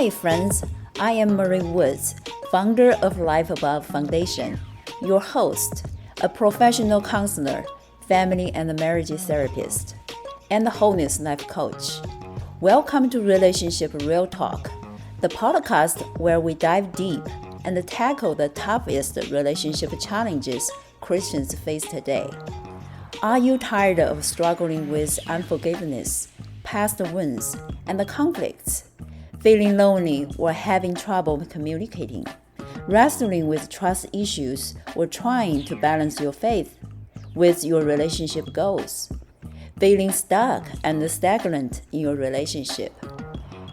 Hi, friends. I am Marie Woods, founder of Life Above Foundation, your host, a professional counselor, family and marriage therapist, and a wholeness life coach. Welcome to Relationship Real Talk, the podcast where we dive deep and tackle the toughest relationship challenges Christians face today. Are you tired of struggling with unforgiveness, past wounds, and conflicts? Feeling lonely or having trouble communicating? Wrestling with trust issues or trying to balance your faith with your relationship goals? Feeling stuck and stagnant in your relationship?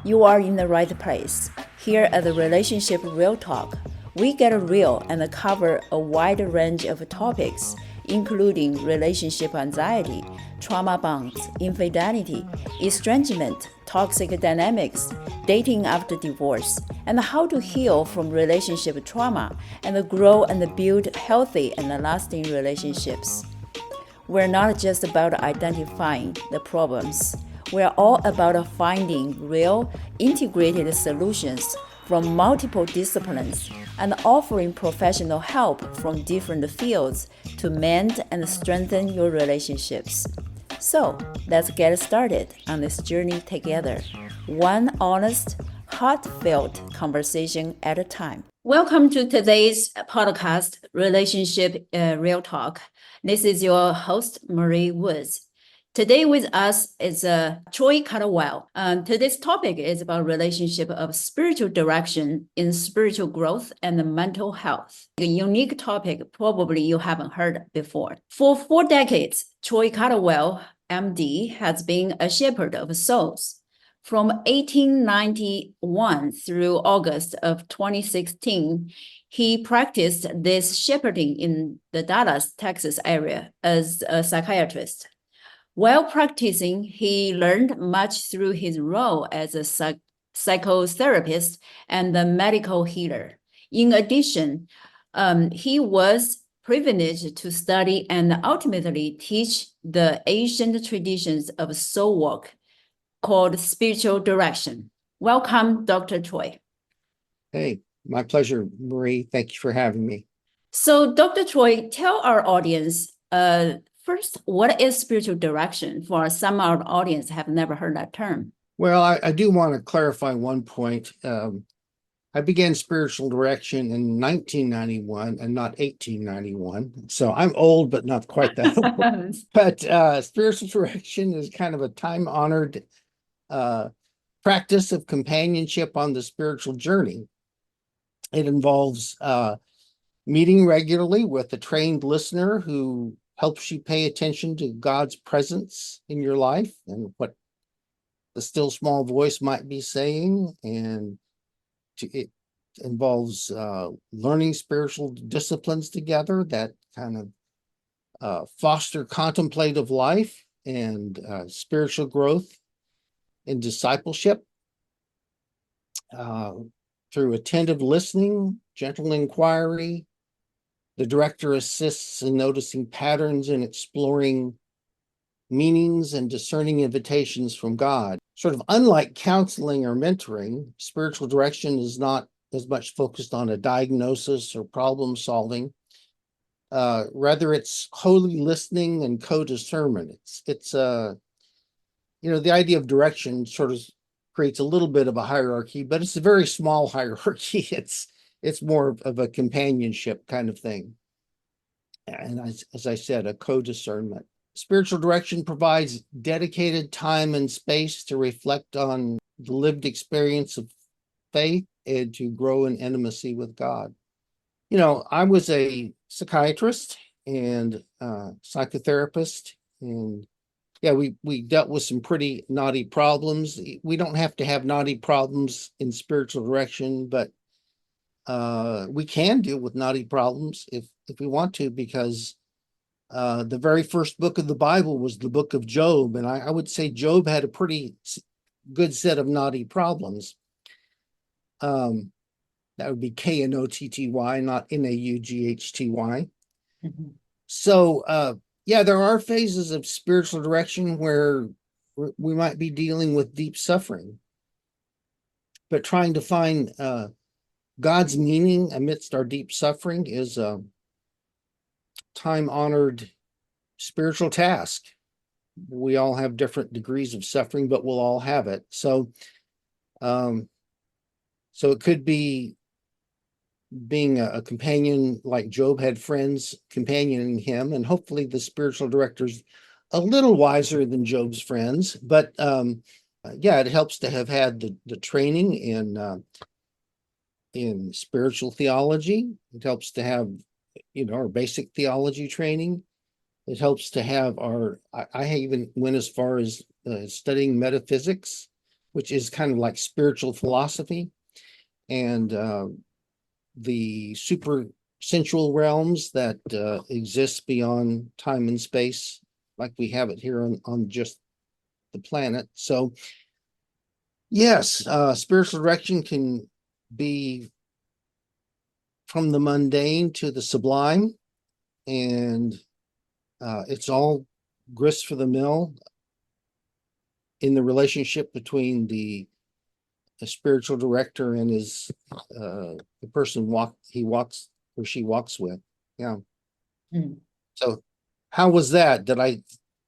You are in the right place. Here at the Relationship Real Talk, we get real and cover a wide range of topics, including relationship anxiety, trauma bonds, infidelity, estrangement, toxic dynamics, dating after divorce, and how to heal from relationship trauma and grow and build healthy and lasting relationships. We're not just about identifying the problems. We're all about finding real, integrated solutions from multiple disciplines and offering professional help from different fields to mend and strengthen your relationships. So, let's get started on this journey together, one honest, heartfelt conversation at a time. Welcome to today's podcast, Relationship Real Talk. This is your host, Marie Woods. Today with us is Troy Caldwell. Today's topic is about relationship of spiritual direction in spiritual growth and mental health. A unique topic probably you haven't heard before. For 4 decades, Troy Caldwell, MD, has been a shepherd of souls. From 1891 through August of 2016, he practiced this shepherding in the Dallas, Texas area as a psychiatrist. While practicing, he learned much through his role as a psychotherapist and a medical healer. In addition, he was privileged to study and ultimately teach the ancient traditions of soul work called spiritual direction. Welcome, Dr. Troy. Hey, my pleasure, Marie. Thank you for having me. So, Dr. Troy, tell our audience, first, what is spiritual direction? For some of our audience have never heard that term. Well, I do want to clarify one point. I began spiritual direction in 1991 and not 1891. So I'm old, but not quite that old. But spiritual direction is kind of a time-honored practice of companionship on the spiritual journey. It involves meeting regularly with a trained listener who helps you pay attention to God's presence in your life and what the still small voice might be saying. And it involves learning spiritual disciplines together that kind of foster contemplative life and spiritual growth and discipleship through attentive listening, gentle inquiry. The director assists in noticing patterns and exploring meanings and discerning invitations from God. Sort of unlike counseling or mentoring, spiritual direction is not as much focused on a diagnosis or problem solving. Rather, it's holy listening and co-discernment. It's the idea of direction sort of creates a little bit of a hierarchy, but it's a very small hierarchy. It's more of a companionship kind of thing. And as I said, a co-discernment. Spiritual direction provides dedicated time and space to reflect on the lived experience of faith and to grow in intimacy with God. You know, I was a psychiatrist and psychotherapist, and yeah, we dealt with some pretty naughty problems. We don't have to have naughty problems in spiritual direction, but we can deal with naughty problems if we want to, because the very first book of the Bible was the book of Job, and I would say Job had a pretty good set of naughty problems. That would be Knotty, not Naughty. Mhm. So yeah, there are phases of spiritual direction where we might be dealing with deep suffering. but trying to find God's meaning amidst our deep suffering is a time-honored spiritual task. We all have different degrees of suffering, but we'll all have it. So it could be being a companion, like Job had friends companioning him, and hopefully the spiritual director's a little wiser than Job's friends. But yeah, it helps to have had the training in spiritual theology. It helps to have, our basic theology training. It helps to have I even went as far as studying metaphysics, which is kind of like spiritual philosophy, and the super sensual realms that exist beyond time and space, like we have it here on just the planet. So yes, spiritual direction can be from the mundane to the sublime, and it's all grist for the mill in the relationship between the spiritual director and his the person he walks or she walks with. Yeah. So how was that? Did I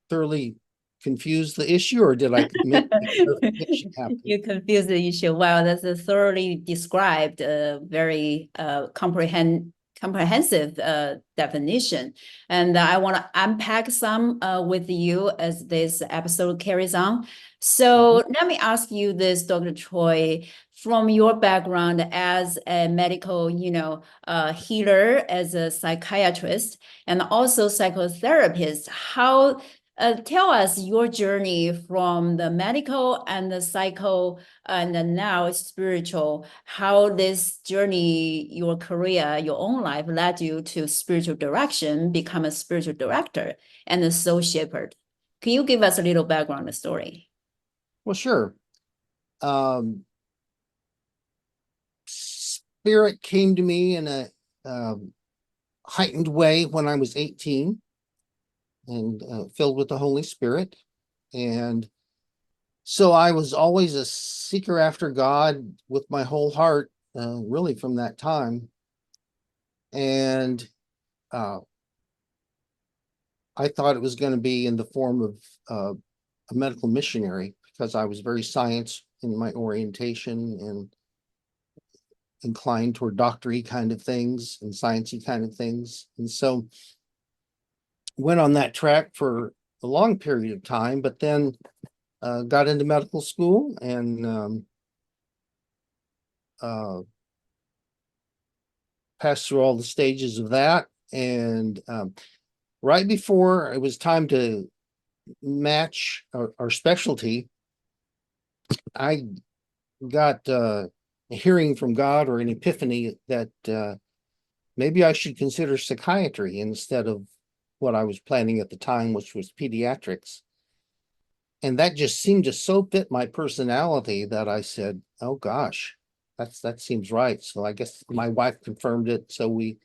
thoroughly confuse the issue, or did I make clarification happen? You confuse the issue. Wow, that's a thoroughly described, very comprehensive definition. And I want to unpack some with you as this episode carries on. So let me ask you this, Dr. Troy, from your background as a medical, healer, as a psychiatrist, and also psychotherapist, how tell us your journey from the medical and the psycho and the now spiritual, how this journey, your career, your own life led you to spiritual direction, become a spiritual director and a soul shepherd. Can you give us a little background story? Well, sure. Spirit came to me in a heightened way when I was 18 and filled with the Holy Spirit. And so I was always a seeker after God with my whole heart, really from that time. And I thought it was going to be in the form of a medical missionary, because I was very science in my orientation and inclined toward doctory kind of things and sciencey kind of things. And so went on that track for a long period of time, but then got into medical school and passed through all the stages of that. And right before it was time to match our specialty, I got a hearing from God, or an epiphany, that maybe I should consider psychiatry instead of what I was planning at the time, which was pediatrics. And that just seemed to so fit my personality that I said, oh gosh, that seems right. So I guess my wife confirmed it. So we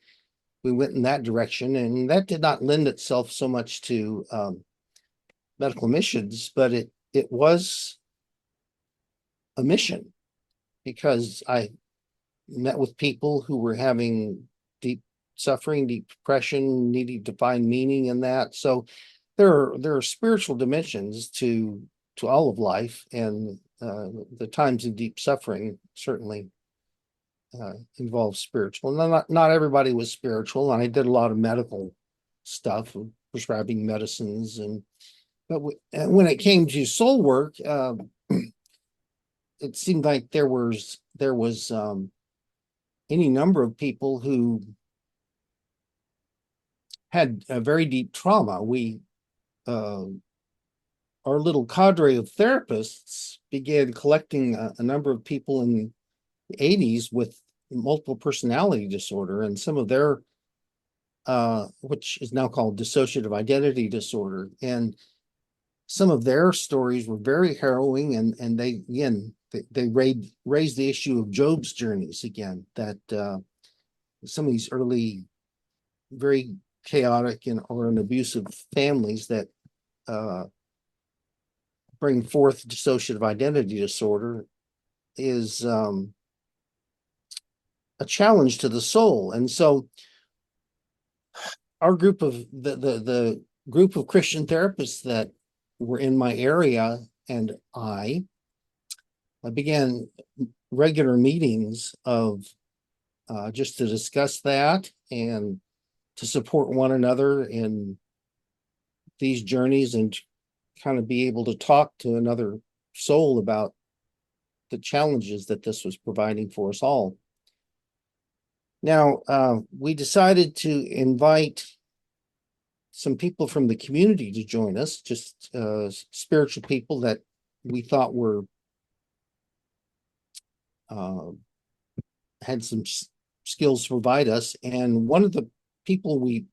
went in that direction, and that did not lend itself so much to medical missions, but it was a mission, because I met with people who were having deep suffering, deep depression, needing to find meaning in that. So there are spiritual dimensions to all of life, and the times of deep suffering certainly involve spiritual. And not everybody was spiritual, and I did a lot of medical stuff, prescribing medicines, but when it came to soul work, it seemed like there was any number of people who had a very deep trauma. Our little cadre of therapists began collecting a number of people in the 80s with multiple personality disorder, and some of their which is now called dissociative identity disorder, and some of their stories were very harrowing, and they raised the issue of Job's journeys again, that some of these early very chaotic or abusive families that bring forth dissociative identity disorder is a challenge to the soul. And so our group of the group of Christian therapists that were in my area, and I began regular meetings of just to discuss that and to support one another in these journeys, and kind of be able to talk to another soul about the challenges that this was providing for us all. Now, we decided to invite some people from the community to join us, just spiritual people that we thought were had some skills to provide us. And one of the people we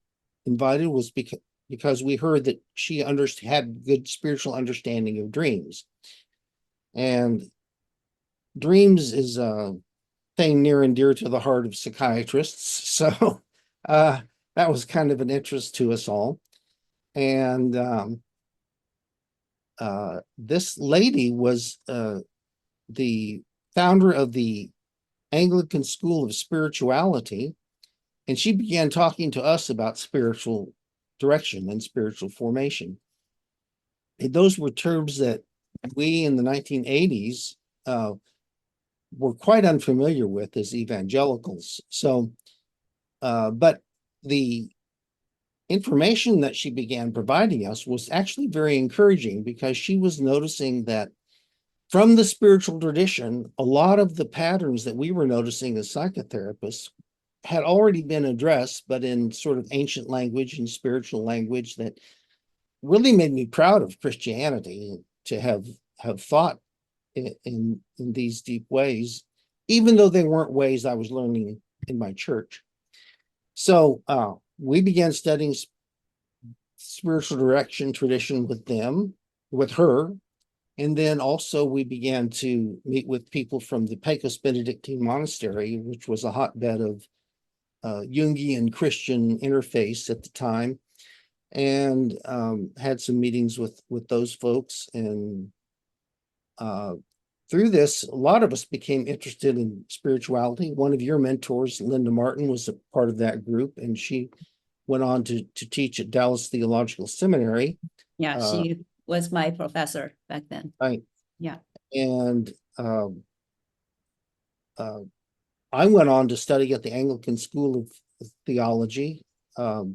invited was because we heard that she had good spiritual understanding of dreams. And dreams is a thing near and dear to the heart of psychiatrists. So that was kind of an interest to us all. And this lady was the founder of the Anglican School of Spirituality, and she began talking to us about spiritual direction and spiritual formation. And those were terms that we in the 1980s were quite unfamiliar with as evangelicals. So, but the information that she began providing us was actually very encouraging, because she was noticing that from the spiritual tradition, a lot of the patterns that we were noticing as psychotherapists had already been addressed, but in sort of ancient language and spiritual language that really made me proud of Christianity to have thought in these deep ways, even though they weren't ways I was learning in my church. So we began studying spiritual direction tradition with her. And then also we began to meet with people from the Pecos Benedictine Monastery, which was a hotbed of Jungian Christian interface at the time, and had some meetings with those folks. And through this, a lot of us became interested in spirituality. One of your mentors, Linda Martin, was a part of that group, and she went on to teach at Dallas Theological Seminary. Yeah, she was my professor back then. Right. Yeah. And I went on to study at the Anglican School of Theology, the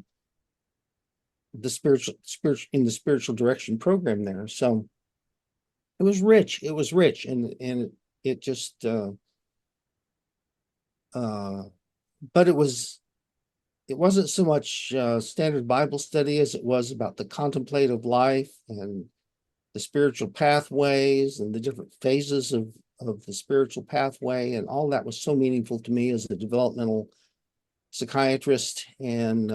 spiritual direction program there. So it was rich. It was rich, and it just but it wasn't so much standard Bible study as it was about the contemplative life and the spiritual pathways and the different phases of the spiritual pathway. And all that was so meaningful to me as a developmental psychiatrist. And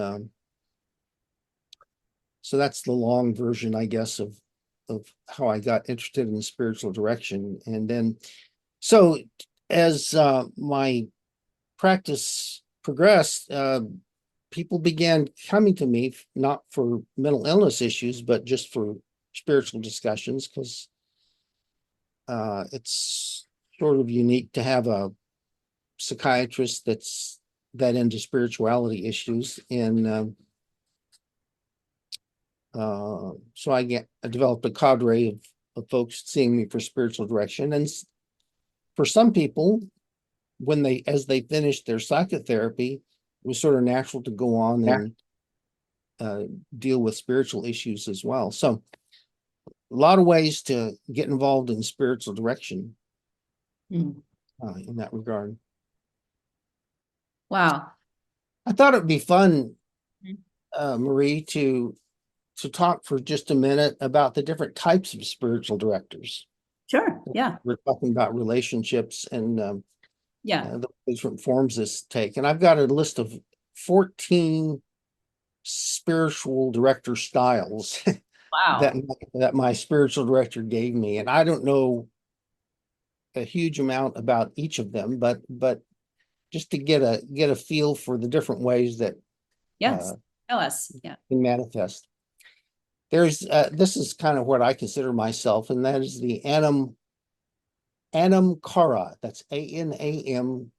so that's the long version, I guess, of how I got interested in spiritual direction. And then, so as my practice progressed, people began coming to me, not for mental illness issues, but just for spiritual discussions, because it's sort of unique to have a psychiatrist that's that into spirituality issues. And so I developed a cadre of folks seeing me for spiritual direction. And for some people, as they finished their psychotherapy, it was sort of natural to go on and deal with spiritual issues as well. So a lot of ways to get involved in spiritual direction in that regard. Wow. I thought it'd be fun, Marie, to talk for just a minute about the different types of spiritual directors. Sure. Yeah. We're talking about relationships and the different forms this take. And I've got a list of 14 spiritual director styles. Wow. that my spiritual director gave me. And I don't know a huge amount about each of them, but just to get a feel for the different ways that tell us. Yeah. can manifest. There's this is kind of what I consider myself, and that is the Anam Cara. That's A-N-A-M,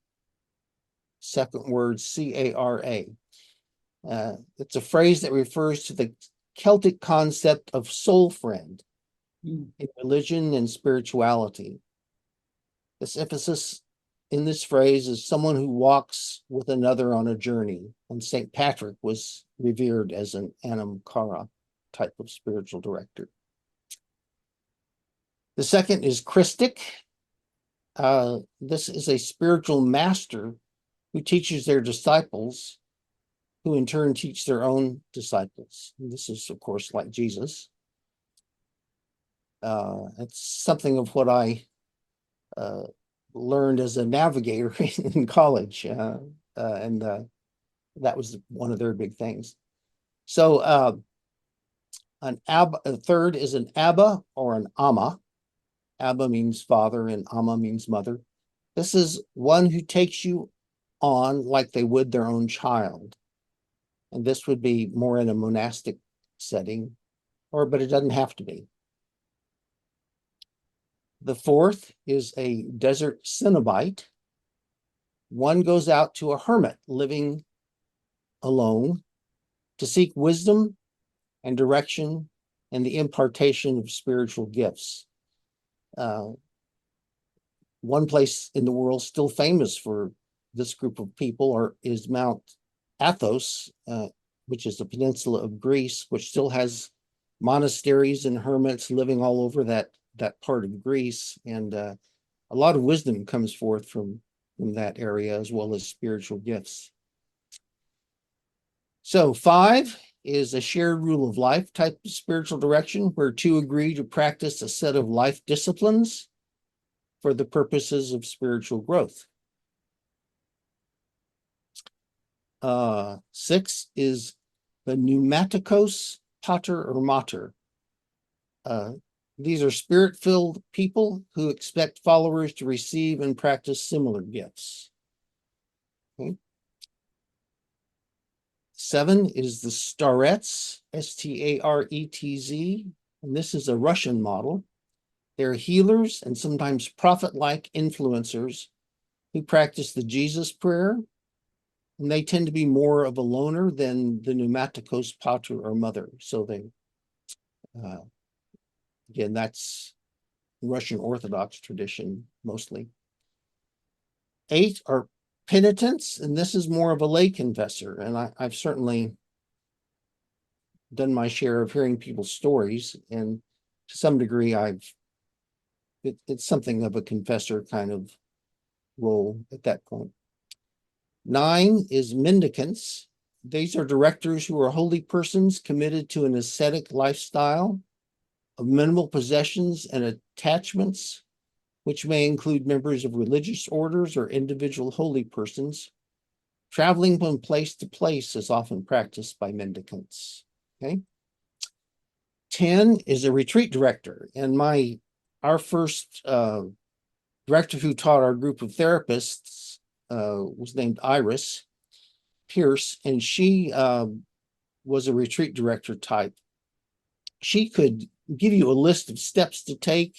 second word, C-A-R-A. It's a phrase that refers to the Celtic concept of soul friend in religion and spirituality. This emphasis in this phrase is someone who walks with another on a journey, and St. Patrick was revered as an Anam Cara type of spiritual director. The second is Christic. This is a spiritual master who teaches their disciples, who in turn teach their own disciples. And this is, of course, like Jesus. It's something of what I learned as a navigator in college, and that was one of their big things. So a third is an Abba or an Amma. Abba means father and Amma means mother. This is one who takes you on like they would their own child. And this would be more in a monastic setting, but it doesn't have to be. The fourth is a desert Cenobite. One goes out to a hermit living alone to seek wisdom and direction and the impartation of spiritual gifts. One place in the world still famous for this group of people is Mount Athos, which is the peninsula of Greece, which still has monasteries and hermits living all over that part of Greece. And a lot of wisdom comes forth from that area, as well as spiritual gifts. So 5 is a shared rule of life type of spiritual direction, where two agree to practice a set of life disciplines for the purposes of spiritual growth. 6 is the pneumatikos pater or mater. These are spirit-filled people who expect followers to receive and practice similar gifts. Okay. 7 is the starets, S-T-A-R-E-T-Z, and this is a Russian model. They're healers and sometimes prophet-like influencers who practice the Jesus prayer, and they tend to be more of a loner than the pneumatikos pater or mother. So they, again, that's Russian Orthodox tradition mostly. 8 are penitents, and this is more of a lay confessor. And I've certainly done my share of hearing people's stories, and to some degree, it's something of a confessor kind of role at that point. 9 is mendicants. These are directors who are holy persons committed to an ascetic lifestyle of minimal possessions and attachments, which may include members of religious orders or individual holy persons. Traveling from place to place is often practiced by mendicants. Okay. 10 is a retreat director, and our first director who taught our group of therapists was named Iris Pierce, and she was a retreat director type. She could give you a list of steps to take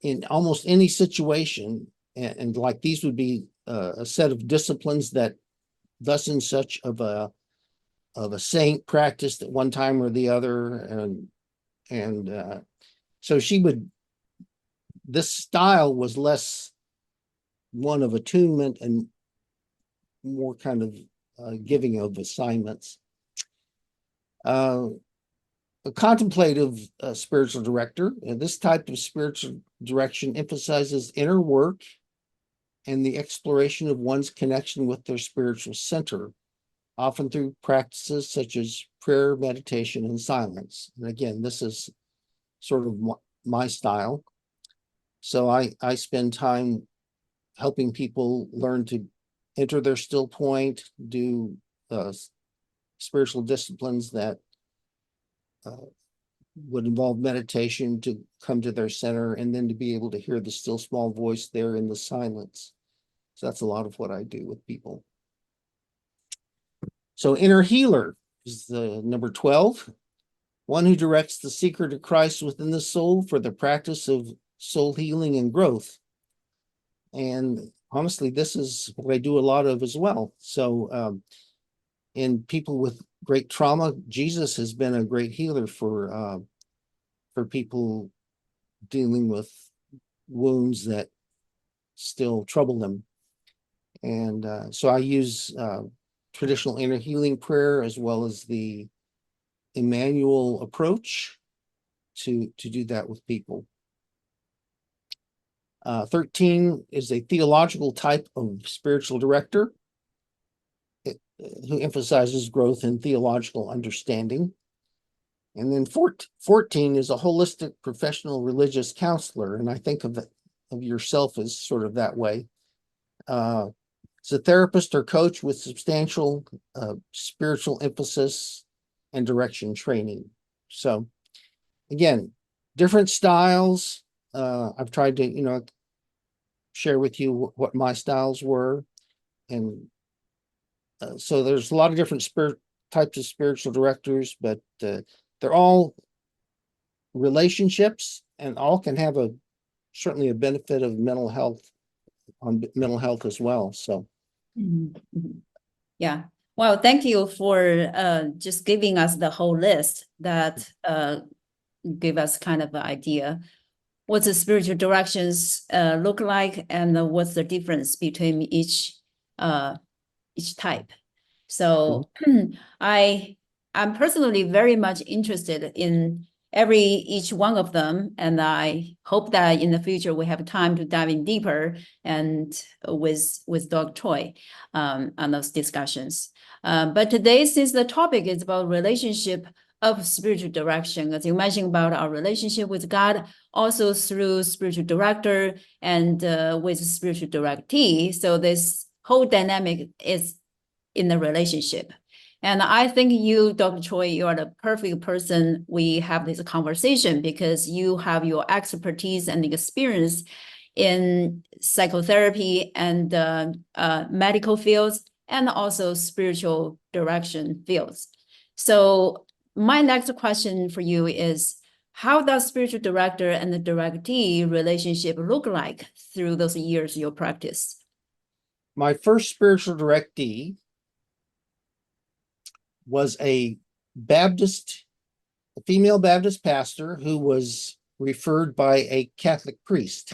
in almost any situation, and like these would be a set of disciplines that thus and such of a saint practiced at one time or the other, and so this style was less one of attunement and more kind of giving of assignments. A contemplative spiritual director, and this type of spiritual direction emphasizes inner work and the exploration of one's connection with their spiritual center, often through practices such as prayer, meditation, and silence. And again, this is sort of my style. So I spend time helping people learn to enter their still point, do spiritual disciplines that would involve meditation to come to their center, and then to be able to hear the still small voice there in the silence. So that's a lot of what I do with people. So inner healer is the number 12, one who directs the secret of Christ within the soul for the practice of soul healing and growth. And honestly, this is what I do a lot of as well. So in people with great trauma, Jesus has been a great healer for people dealing with wounds that still trouble them. And so I use traditional inner healing prayer as well as the Emmanuel approach to do that with people. 13 is a theological type of spiritual director who emphasizes growth in theological understanding. And then 14 is a holistic professional religious counselor. And I think of yourself as sort of that way. It's a therapist or coach with substantial spiritual emphasis and direction training. So again, different styles. I've tried to, share with you what my styles were. And so there's a lot of different types of spiritual directors, but they're all relationships and all can have certainly a benefit of mental health as well. So yeah. Well, thank you for just giving us the whole list that give us kind of an idea what the spiritual directions look like and what's the difference between each type. So I'm personally very much interested in each one of them, and I hope that in the future we have time to dive in deeper and with Dr. Choi on those discussions. But today, since the topic is about relationship of spiritual direction, as you mentioned about our relationship with God, also through spiritual director and with spiritual directee. So this whole dynamic is in the relationship. And I think you, Dr. Choi, you are the perfect person we have this conversation because you have your expertise and experience in psychotherapy and medical fields and also spiritual direction fields. So my next question for you is, how does spiritual director and the directee relationship look like through those years you practiced? My first spiritual directee was a female Baptist pastor who was referred by a Catholic priest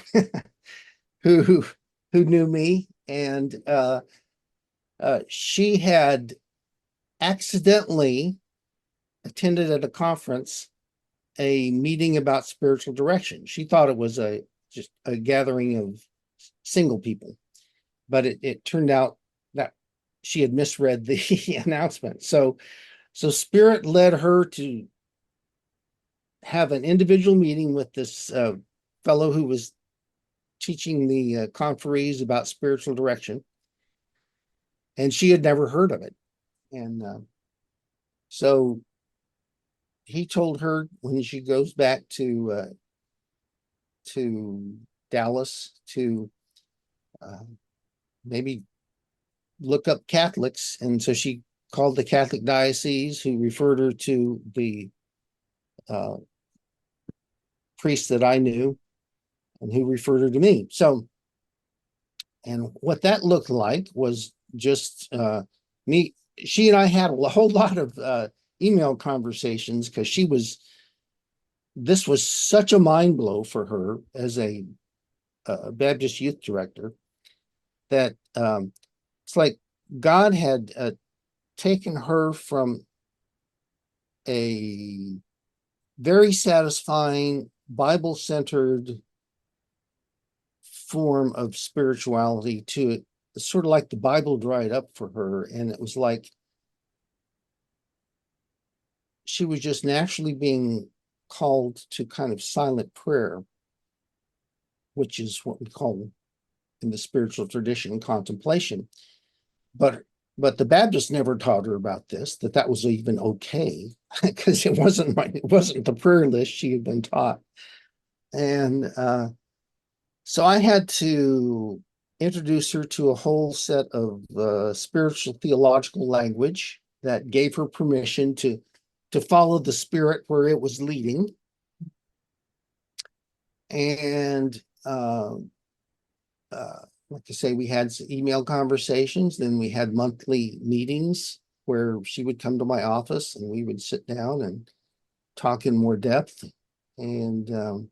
who knew me, and she had accidentally attended at a conference a meeting about spiritual direction. She thought it was just a gathering of single people, but it turned out that she had misread the announcement. So Spirit led her to have an individual meeting with this fellow who was teaching the conferees about spiritual direction, and she had never heard of it. And so he told her when she goes back to Dallas to maybe look up Catholics. And so she called the Catholic diocese, who referred her to the priest that I knew, and who referred her to me. So, and what that looked like was just me. She and I had a whole lot of email conversations because this was such a mind blow for her as a Baptist youth director that it's like God had taken her from a very satisfying Bible-centered form of spirituality to sort of like the Bible dried up for her, and it was like she was just naturally being called to kind of silent prayer, which is what we call in the spiritual tradition contemplation. But the Baptists never taught her about this, that was even okay, because it wasn't the prayer list she had been taught. And so I had to introduce her to a whole set of spiritual theological language that gave her permission to follow the Spirit where it was leading. And like I say, we had email conversations, then we had monthly meetings where she would come to my office and we would sit down and talk in more depth. And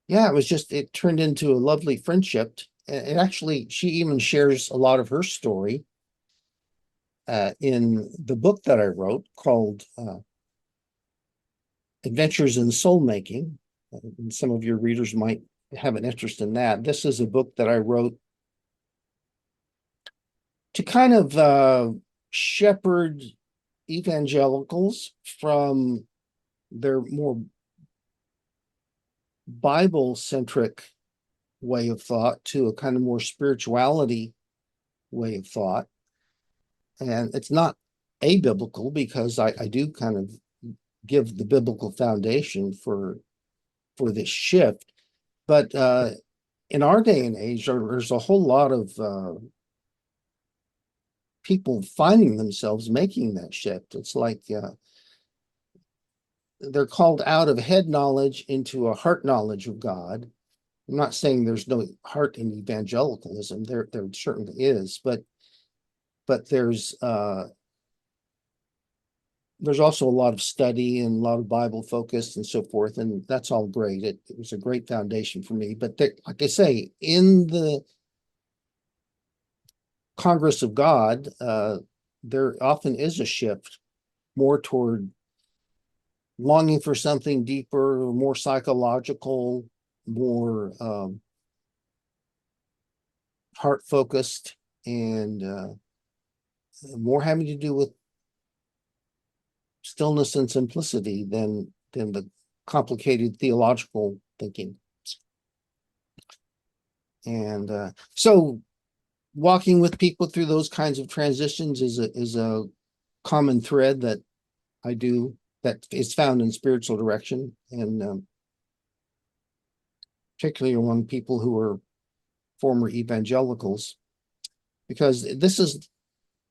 yeah, it turned into a lovely friendship. And actually, she even shares a lot of her story in the book that I wrote called Adventures in Soul Making. And some of your readers might have an interest in that. This is a book that I wrote to kind of shepherd evangelicals from their more Bible-centric way of thought to a kind of more spirituality way of thought. And it's not abiblical because I do kind of give the biblical foundation for this shift. But in our day and age, there's a whole lot of people finding themselves making that shift. It's like they're called out of head knowledge into a heart knowledge of God. I'm not saying there's no heart in evangelicalism. There certainly is, but there's also a lot of study and a lot of Bible focus and so forth, and that's all great. It was a great foundation for me. But like I say, in the Congress of God, there often is a shift more toward longing for something deeper, more psychological, more heart focused, and more having to do with stillness and simplicity than the complicated theological thinking. And so walking with people through those kinds of transitions is a common thread that I do, that is found in spiritual direction, and particularly among people who are former evangelicals, because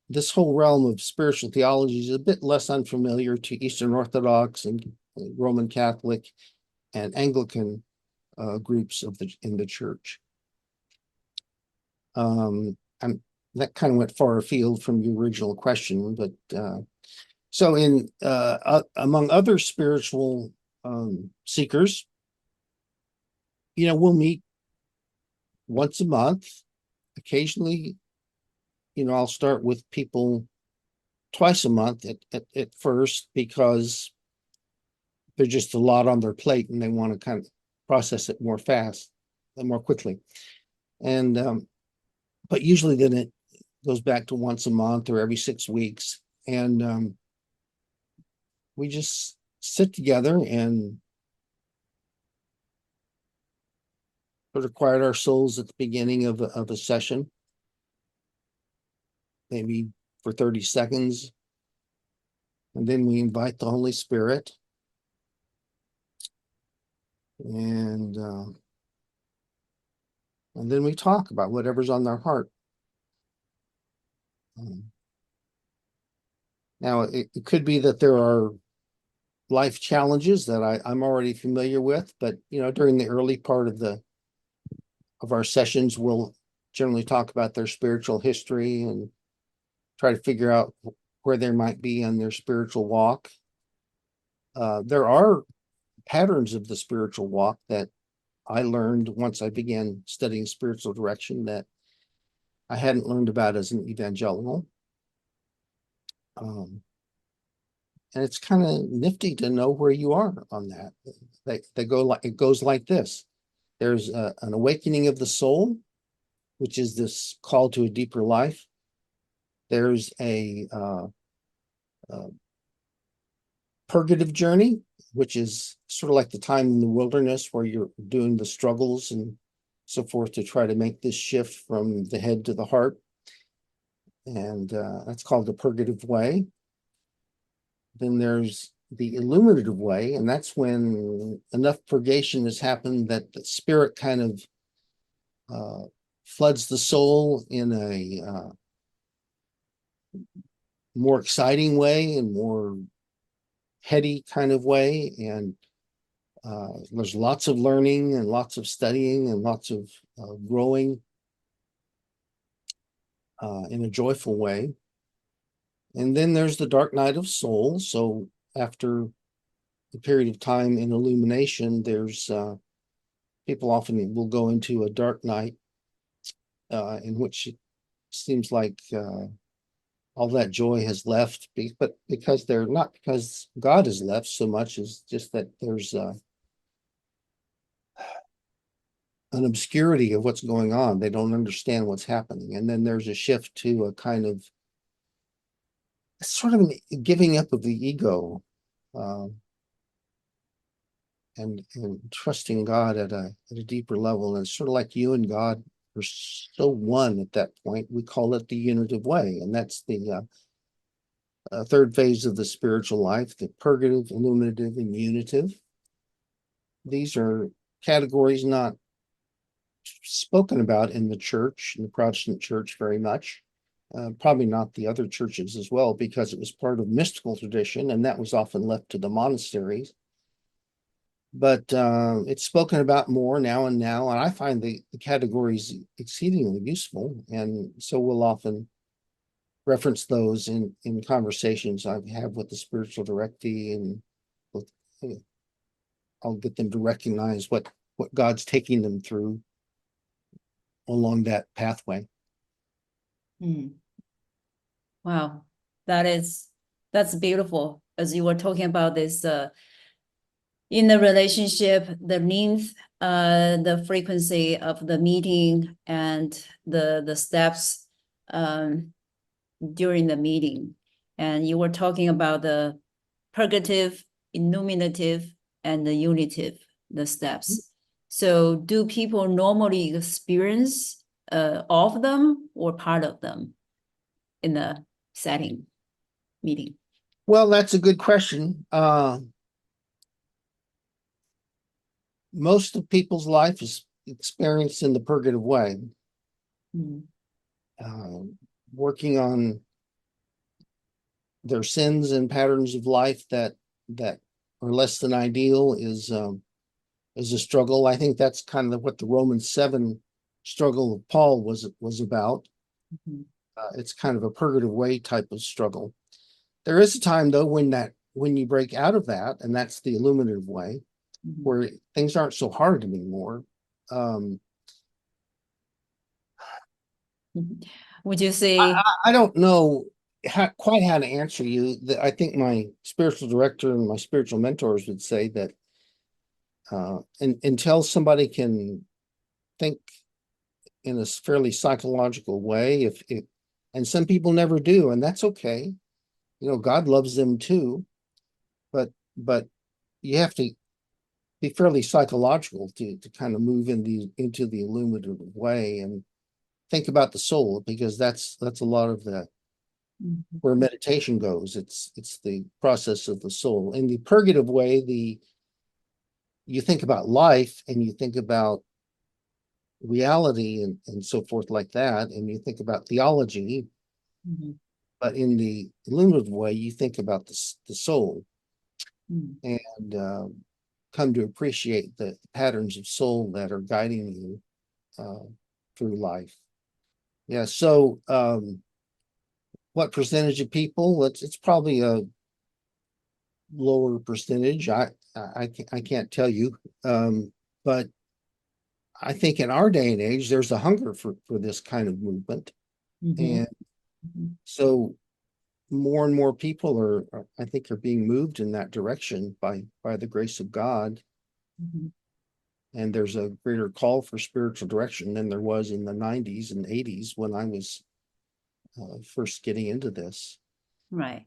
this whole realm of spiritual theology is a bit less unfamiliar to Eastern Orthodox and Roman Catholic and Anglican groups in the church. That kind of went far afield from the original question, but so among other spiritual seekers, we'll meet once a month. Occasionally, I'll start with people twice a month at first, because there's just a lot on their plate and they want to kind of process it more fast and more quickly. And but usually then it goes back to once a month or every 6 weeks. And we just sit together and sort of quiet our souls at the beginning of a session, maybe for 30 seconds. And then we invite the Holy Spirit. And then we talk about whatever's on their heart. Now, it could be that there are life challenges that I'm already familiar with, but during the early part of our sessions, we'll generally talk about their spiritual history and try to figure out where they might be on their spiritual walk. There are patterns of the spiritual walk that I learned once I began studying spiritual direction that I hadn't learned about as an evangelical. And it's kind of nifty to know where you are on that. It goes like this. There's an awakening of the soul, which is this call to a deeper life. There's a purgative journey, which is sort of like the time in the wilderness where you're doing the struggles and so forth to try to make this shift from the head to the heart. And that's called the purgative way. Then there's the illuminative way, and that's when enough purgation has happened that the spirit kind of floods the soul in a more exciting way and more heady kind of way, and There's lots of learning and lots of studying and lots of growing in a joyful way. And then there's the dark night of soul. So after a period of time in illumination, there's people often will go into a dark night in which it seems like all that joy has left, but because they're not because God has left so much as just that there's an obscurity of what's going on. They don't understand what's happening. And then there's a shift to a kind of sort of giving up of the ego uh, and trusting God at a deeper level. And it's sort of like you and God are so one at that point. We call it the unitive way. And that's the third phase of the spiritual life, the purgative, illuminative, and unitive. These are categories not spoken about in the church, in the Protestant church, very much. Probably not the other churches as well, because it was part of mystical tradition, and that was often left to the monasteries. But it's spoken about more now, and I find the categories exceedingly useful, and so we'll often reference those in conversations I have with the spiritual directee, and with, I'll get them to recognize what God's taking them through along that pathway. Wow, that's beautiful. As you were talking about this, in the relationship, the length, the frequency of the meeting, and the steps during the meeting, and you were talking about the purgative, illuminative, and the unitive, the steps. So, do people normally experience all of them or part of them in the setting meeting? Well, that's a good question. Most of people's life is experienced in the purgative way. Working on their sins and patterns of life that are less than ideal is a struggle. I think that's kind of what the Romans 7 struggle of Paul was about. It's kind of a purgative way type of struggle. There is a time though when you break out of that, and that's the illuminative way, where things aren't so hard anymore. Would you say? I don't know quite how to answer you. I think my spiritual director and my spiritual mentors would say that until somebody can think in a fairly psychological way, and some people never do, and that's okay. You know, God loves them too, but you have to be fairly psychological to kind of move into the illuminative way and think about the soul, because that's a lot of the where meditation goes. It's the process of the soul. In the purgative way, you think about life and you think about reality and so forth like that, and you think about theology. But in the illuminative way, you think about the soul and come to appreciate the patterns of soul that are guiding you through life. Yeah. So, what percentage of people? It's probably a lower percentage. I can't tell you, but I think in our day and age, there's a hunger for this kind of movement, and so more and more people are I think are being moved in that direction by the grace of God. And there's a greater call for spiritual direction than there was in the 90s and 80s when I was first getting into this. Right.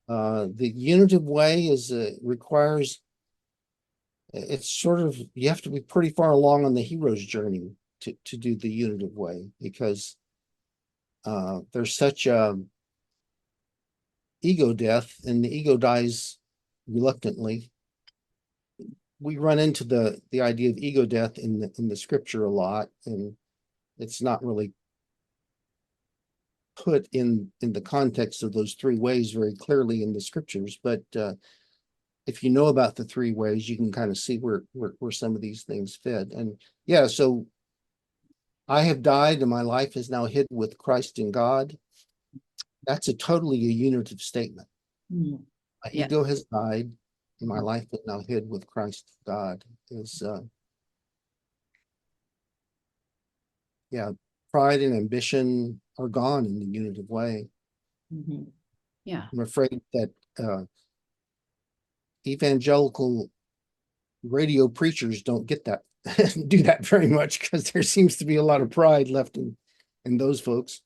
The unitive way requires, it's sort of, you have to be pretty far along on the hero's journey to do the unitive way, because there's such a ego death, and the ego dies reluctantly. We run into the idea of ego death in the scripture a lot, and it's not really put in the context of those three ways very clearly in the scriptures, but if you know about the three ways, you can kind of see where some of these things fit. And yeah, so I have died and my life is now hid with Christ in God. That's totally a unitive statement. Mm. My Yeah. ego has died and my life is now hid with Christ God. Is yeah, pride and ambition are gone in the unitive way. Mhm. Yeah. I'm afraid that evangelical radio preachers don't get that, do that very much, because there seems to be a lot of pride left in those folks.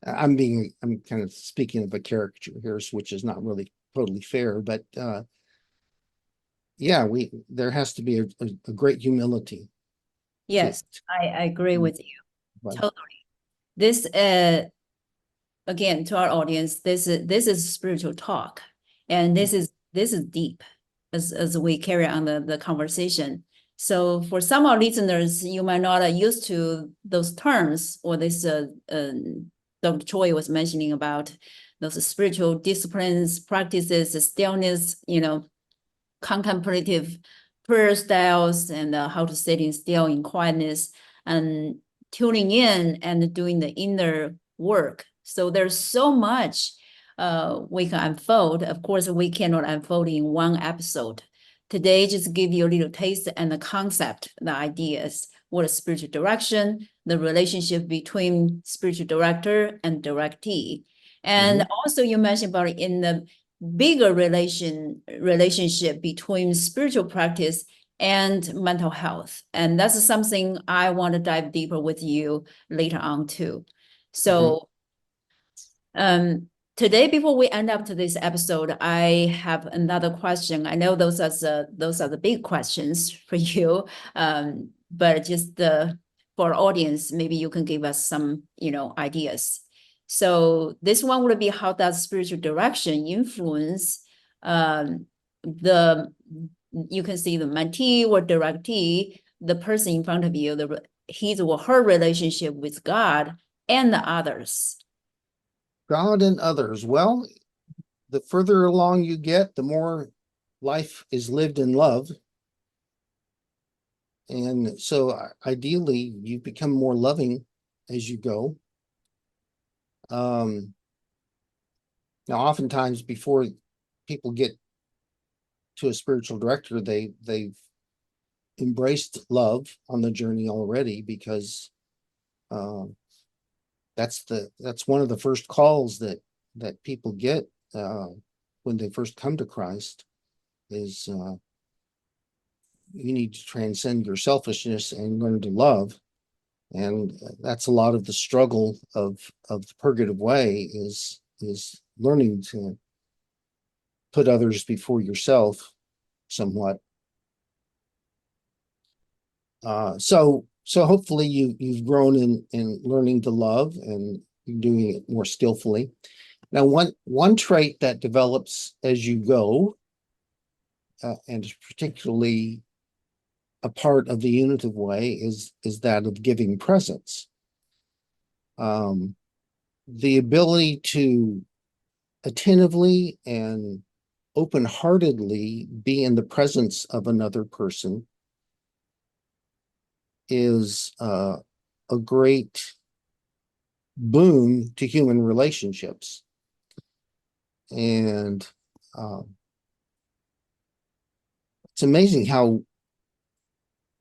I'm kind of speaking of a caricature here, which is not really totally fair, but yeah, there has to be a great humility to, Yes, I agree with you. but Totally. This again, to our audience, this is spiritual talk, and this is deep as we carry on the conversation. So for some of our listeners, you might not are used to those terms, or this Dr. Choi was mentioning about those spiritual disciplines, practices, stillness, contemplative prayer styles, and how to sit in still in quietness, and tuning in and doing the inner work. So there's so much we can unfold. Of course, we cannot unfold in one episode. Today, just give you a little taste and the concept, the ideas, what is spiritual direction, the relationship between spiritual director and directee. And also you mentioned about it in the bigger relationship between spiritual practice and mental health. And that's something I want to dive deeper with you later on too. So today, before we end up to this episode, I have another question. I know those are the big questions for you, but just for our audience, maybe you can give us some ideas. So this one would be, how does spiritual direction influence the you can see the mentee or directee, the person in front of you, his or her relationship with God and the others. God and others. Well, the further along you get, the more life is lived in love. And so ideally, you become more loving as you go. Now, oftentimes before people get to a spiritual director, they've embraced love on the journey already, because that's one of the first calls that people get when they first come to Christ, is you need to transcend your selfishness and learn to love. And that's a lot of the struggle of the purgative way, is learning to put others before yourself somewhat. So hopefully you've grown in learning to love, and you're doing it more skillfully. Now, one trait that develops as you go, and is particularly a part of the unitive way, is that of giving presence. The ability to attentively and open-heartedly be in the presence of another person is a great boon to human relationships. And it's amazing how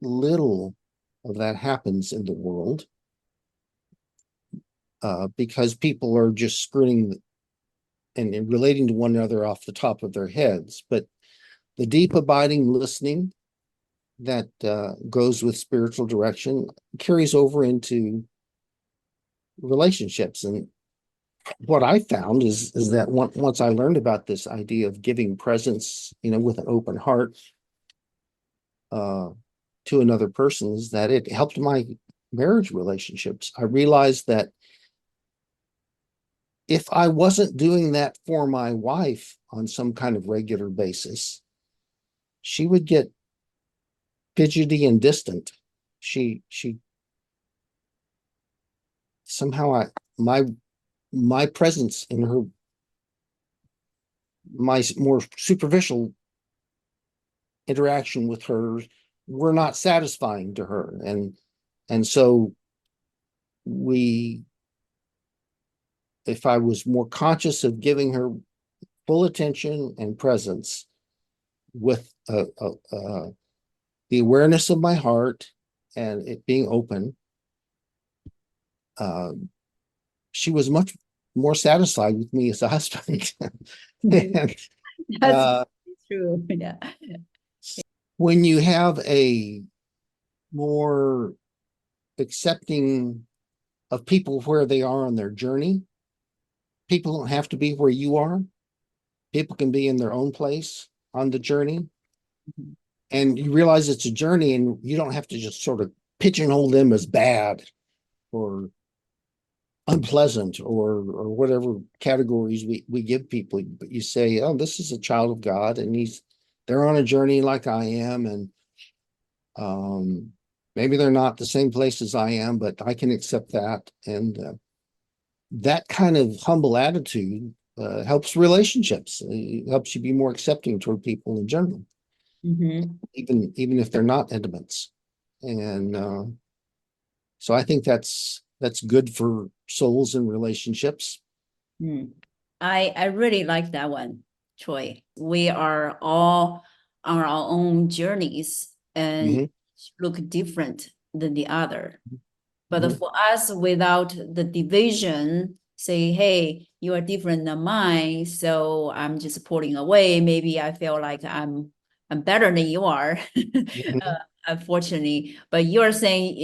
little of that happens in the world, because people are just screwing and relating to one another off the top of their heads. But the deep abiding listening that goes with spiritual direction carries over into relationships. And what I found is that once I learned about this idea of giving presence, with an open heart to another person, is that it helped my marriage relationships. I realized that if I wasn't doing that for my wife on some kind of regular basis, she would get fidgety and distant. She somehow my presence in her, my more superficial interaction with her were not satisfying to her. And so if I was more conscious of giving her full attention and presence with the awareness of my heart and it being open, she was much more satisfied with me as a husband. And, That's true. Yeah. when you have a more accepting of people where they are on their journey, people don't have to be where you are. People can be in their own place on the journey. And you realize it's a journey and you don't have to just sort of pigeonhole them as bad or unpleasant or whatever categories we give people. But you say, oh, this is a child of God and they're on a journey like I am. And maybe they're not the same place as I am, but I can accept that. And that kind of humble attitude helps relationships. It helps you be more accepting toward people in general, even if they're not intimates. And so I think that's good for souls and relationships. I really like that one, Troy. We are all on our own journeys and look different than the other. But for us, without the division, say, hey, you are different than mine, so I'm just pulling away. Maybe I feel like I'm better than you are, unfortunately. But you're saying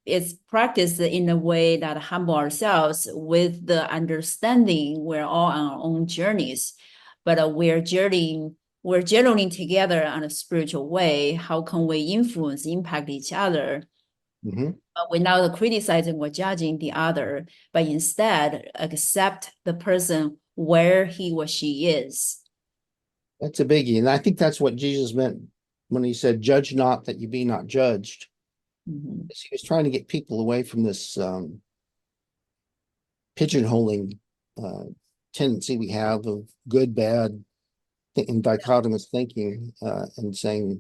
it's practiced in a way that humble ourselves with the understanding we're all on our own journeys, but we're journeying together on a spiritual way. How can we impact each other? Without criticizing or judging the other, but instead accept the person where he or she is. That's a biggie. And I think that's what Jesus meant when he said, judge not that you be not judged. He was trying to get people away from this pigeonholing tendency we have of good, bad, and dichotomous thinking, and saying,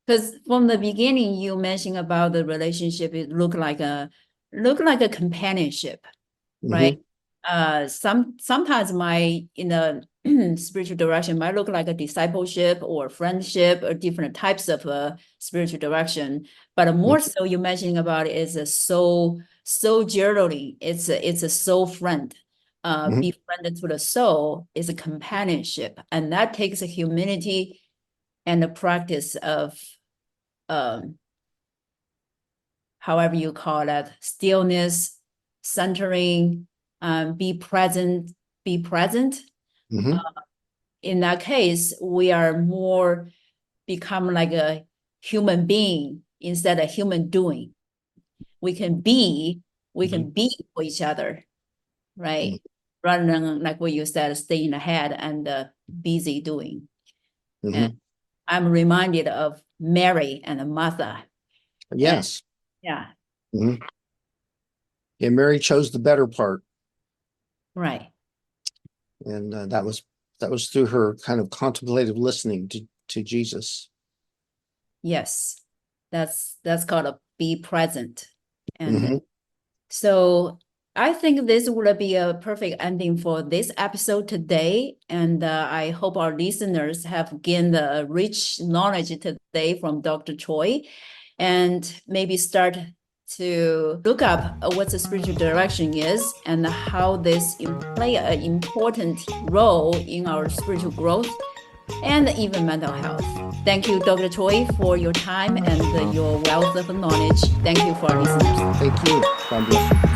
because from the beginning you mentioned about the relationship, it looked like a companionship, right? Sometimes in the spiritual direction might look like a discipleship or friendship or different types of spiritual direction, but more so you mentioning about it is a soul journey. It's a soul friend. Befriended to the soul is a companionship, and that takes a humility and the practice of however you call that, stillness, centering, be present. In that case, we are more become like a human being instead of human doing. We can be for each other, right? Rather than like what you said, stay in the head and busy doing. And I'm reminded of Mary and Martha. Yes. Yeah. Yeah, Mary chose the better part. Right. And that was through her kind of contemplative listening to Jesus. Yes. That's called a be present. And so I think this would be a perfect ending for this episode today. And I hope our listeners have gained a rich knowledge today from Dr. Choi, and maybe start to look up what the spiritual direction is and how this play an important role in our spiritual growth and even mental health. Thank you, Dr. Choi, for your time and your wealth of knowledge. Thank you for our listeners. Thank you. God bless you.